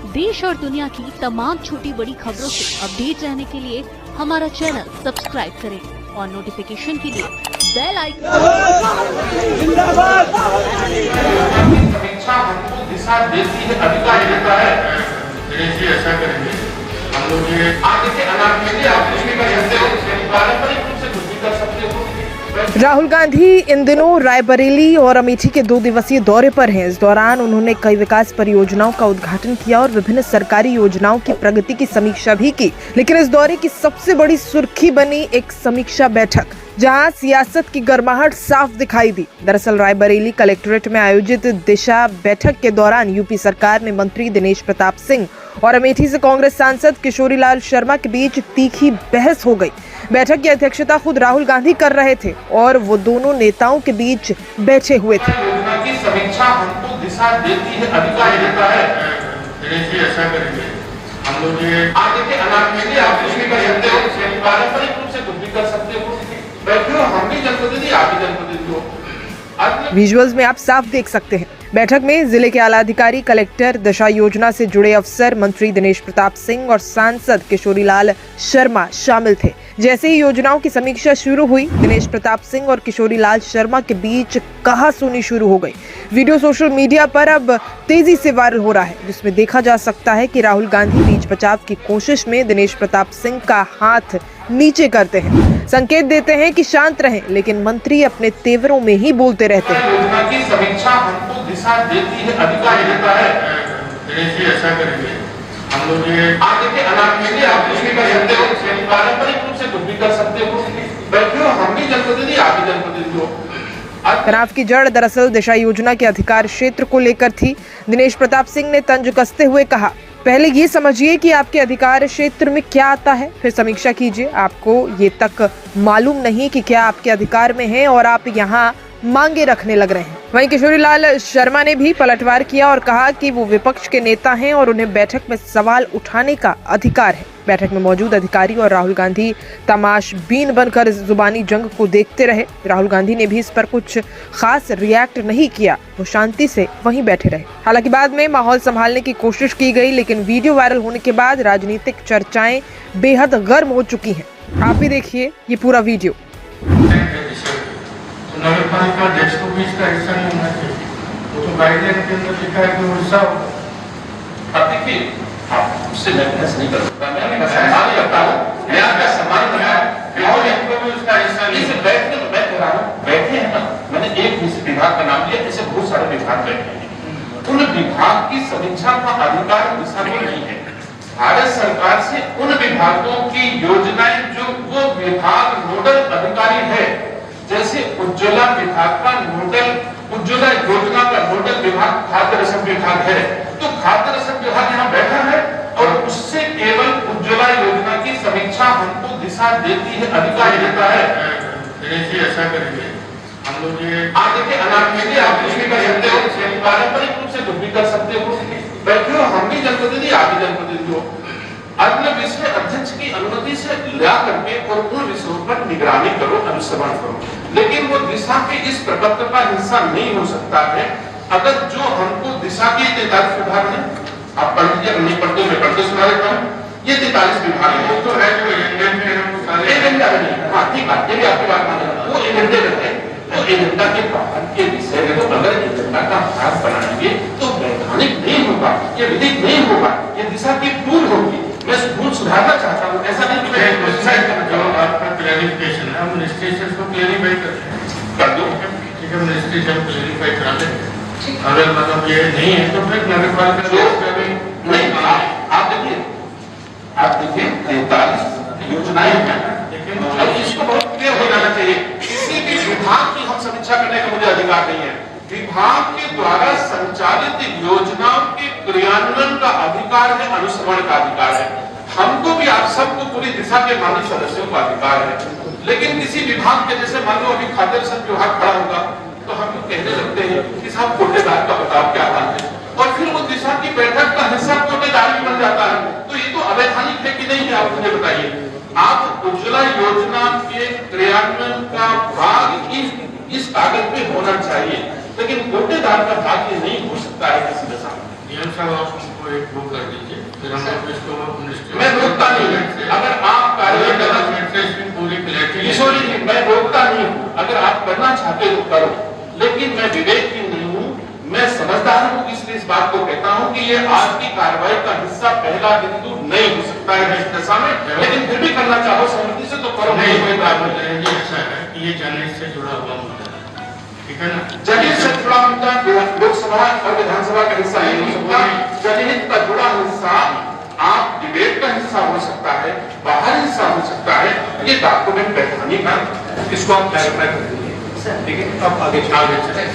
देश और दुनिया की तमाम छोटी बड़ी खबरों से अपडेट रहने के लिए हमारा चैनल सब्सक्राइब करें और नोटिफिकेशन के लिए बेल आइकन। समीक्षा हमको दिशा देती है, अधिकार देता है। ऐसा करेंगे हम लोग ये आगे के अनाज में आप कुछ भी कर सकते हो, पारंपरिक रूप से कुछ भी कर सकते हो। राहुल गांधी इन दिनों रायबरेली और अमेठी के 2 दिवसीय दौरे पर हैं। इस दौरान उन्होंने कई विकास परियोजनाओं का उद्घाटन किया और विभिन्न सरकारी योजनाओं की प्रगति की समीक्षा भी की। लेकिन इस दौरे की सबसे बड़ी सुर्खी बनी एक समीक्षा बैठक, जहां सियासत की गर्माहट साफ दिखाई दी। दरअसल रायबरेली कलेक्ट्रेट में आयोजित दिशा बैठक के दौरान यूपी सरकार में मंत्री दिनेश प्रताप सिंह और अमेठी से कांग्रेस सांसद किशोरीलाल शर्मा के बीच तीखी बहस हो गई। बैठक की अध्यक्षता खुद राहुल गांधी कर रहे थे और वो दोनों नेताओं के बीच बैठे हुए थे। योजना की समीक्षा हमको दिशा देती है, अधिकार देता है। ऐसा करेंगे हम लोग ये आगे के अनाज में आप कुछ भी कर सकते हो, पारंपरिक रूप से कुछ भी कर सकते हो। बैठे हो, हम भी जनप्रतिनिधि, आप भी जनप्रतिनिधि हो। विजुअल्स में आप साफ देख सकते हैं। बैठक में जिले के आला अधिकारी, कलेक्टर, दिशा योजना से जुड़े अफसर, मंत्री दिनेश प्रताप सिंह और सांसद किशोरीलाल शर्मा शामिल थे। जैसे ही योजनाओं की समीक्षा शुरू हुई, दिनेश प्रताप सिंह और किशोरीलाल शर्मा के बीच कहासुनी शुरू हो गई। वीडियो सोशल मीडिया पर अब तेजी से वायरल हो रहा है, जिसमें देखा जा सकता है कि राहुल गांधी बीच बचाव की कोशिश में दिनेश प्रताप सिंह का हाथ नीचे करते हैं, संकेत देते हैं कि शांत रहें, लेकिन मंत्री अपने तेवरों में ही बोलते रहते हैं। योजना की समीक्षा हमको दिशा देती है, अधिकार देता है। ऐसा करेंगे हम लोग ये आगे के अनाज में आप कुछ भी कर सकते हो, पारंपरिक रूप से कुछ भी कर सकते हो। बैठे हो, हम भी जनप्रतिनिधि, आप भी जनप्रतिनिधि हो। तनाव की जड़ दरअसल दिशा योजना के अधिकार क्षेत्र को लेकर थी। दिनेश प्रताप सिंह ने तंज कसते हुए कहा, पहले ये समझिए कि आपके अधिकार क्षेत्र में क्या आता है, फिर समीक्षा कीजिए। आपको ये तक मालूम नहीं कि क्या आपके अधिकार में है और आप यहाँ मांगे रखने लग रहे हैं। वहीं किशोरीलाल शर्मा ने भी पलटवार किया और कहा कि वो विपक्ष के नेता हैं और उन्हें बैठक में सवाल उठाने का अधिकार है। बैठक में मौजूद अधिकारी और राहुल गांधी तमाशबीन बनकर इस जुबानी जंग को देखते रहे। राहुल गांधी ने भी इस पर कुछ खास रिएक्ट नहीं किया, वो शांति से वहीं बैठे रहे। हालांकि बाद में माहौल संभालने की कोशिश की गई, लेकिन वीडियो वायरल होने के बाद राजनीतिक चर्चाएं बेहद गर्म हो चुकी हैं। आप भी देखिए ये पूरा वीडियो। नगर पालिका अध्यक्ष को भी इसका हिस्सा नहीं होना चाहिए। वो तो गाइडलाइन के अंदर लिखा है कि वो हिस्सा हो। अब देखिए, आप उससे मैं बहस नहीं कर सकता, मैं आपका सम्मान करता हूँ, मैं आपका सम्मान करता हूँ और इनको भी उसका हिस्सा नहीं। इसे बैठने तो मैं कह रहा हूँ, बैठे हैं ना, मैंने एक विभाग का नाम लिया, ऐसे बहुत सारे विभाग बैठे हैं। उन विभाग की समीक्षा का अधिकार दिशा में नहीं है। भारत सरकार से उन विभागों की योजनाएं जो वो विभाग नोडल अधिकारी है, जैसे उज्ज्वला विभाग का नोडल, उज्ज्वला योजना का नोडल विभाग खाद्य रसद विभाग है, तो खाद्य रसद विभाग यहाँ बैठा है और उससे केवल उज्ज्वला योजना की समीक्षा हमको दिशा देती है, अधिकार देता है। ऐसा करेंगे हम लोग ये आगे के अनाज में आप कुछ भी कर सकते हो, पारंपरिक रूप से कुछ भी कर सकते हो। बैठे हो, हम भी जनप्रतिनिधि, आप भी जनप्रतिनिधि हो। अगले विषय अध्यक्ष की अनुमति से ला करके और उन विषयों पर निगरानी करो, अनुश्रवण करो, लेकिन वो दिशा के इस प्रपत्र का हिस्सा नहीं हो सकता है। अगर जो हमको दिशा के 43 विभाग है, आप पढ़ लीजिए, नहीं पढ़ते मैं पढ़ते सुना देता हूँ। ये 43 विभाग है, वो तो है जो एजेंडे में एजेंडा नहीं। हाँ ठीक बात, ये भी आपकी बात मानेगा, वो एजेंडे में है। वो एजेंडा के बाहर के विषय में तो अगर एजेंडा का भाग बनाएंगे तो वैधानिक नहीं होगा, ये विधिक नहीं होगा, ये दिशा की भूल होगी। मैं भूल सुधारना चाहता हूँ, ऐसा नहीं कि मैं जो आपका क्लैरिफिकेशन है, हम मिनिस्ट्रेशन को क्लैरिफाई कर दो, ठीक है, मिनिस्ट्रेशन क्लैरिफाई करा देंगे। अगर मतलब ये नहीं है तो फिर नगर पालिका नहीं। आप देखिए 43 योजनाएं हैं, लेकिन इसको बहुत क्लियर हो जाना चाहिए। किसी भी विभाग की हम समीक्षा करने का मुझे अधिकार नहीं है। विभाग के द्वारा संचालित योजनाओं के क्रियान्वयन का अधिकार है, अनुश्रवण का अधिकार है। हमको भी, आप सबको, पूरी दिशा के माननीय सदस्यों का अधिकार है। लेकिन किसी विभाग के, जैसे मान लो अभी खाद्य रसद विभाग खड़ा होगा तो हम कहने लगते हैं कि साहब कोटेदार का बताओ क्या हाल है, और फिर वो दिशा की बैठक का हिस्सा कोटेदार भी बन जाता है। तो ये तो अवैधानिक है कि नहीं है, आप मुझे बताइए। आप उज्ज्वला योजना के क्रियान्वयन का भाग इस कागज पे होना चाहिए, लेकिन कोटेदार का भाग ये नहीं हो सकता है किसी दशा में। डीएम साहब आप हमको एक वो कर दीजिए, फिर हम लोग इसको मिनिस्ट्री। मैं रोकता नहीं हूँ, अगर आप कार्रवाई करना, इसमें पूरी क्लैरिटी। किशोरी जी मैं रोकता नहीं हूँ, अगर आप करना चाहते हो करो, लेकिन मैं विवेकहीन नहीं हूँ, मैं समझदार हूँ, इसलिए इस बात को कहता हूँ कि ये आज की कार्रवाई का हिस्सा पहला बिंदु नहीं हो सकता है इस दशा में, लेकिन फिर भी करना चाहो सहमति से तो करो। नहीं, कोई बात नहीं, ये ऐसा है कि ये जनहित से जुड़ा हुआ मुद्दा है, ठीक है ना। जनहित से जुड़ा मुद्दा लोकसभा और विधानसभा का हिस्सा नहीं हो सकता। जनहित का जुड़ा हिस्सा आप डिबेट का हिस्सा हो सकता है, बाहर हिस्सा हो सकता है, ये डॉक्यूमेंट बैठाने का, इसको आप क्लैरिफाई कर दीजिए, ठीक है। अब आगे चले।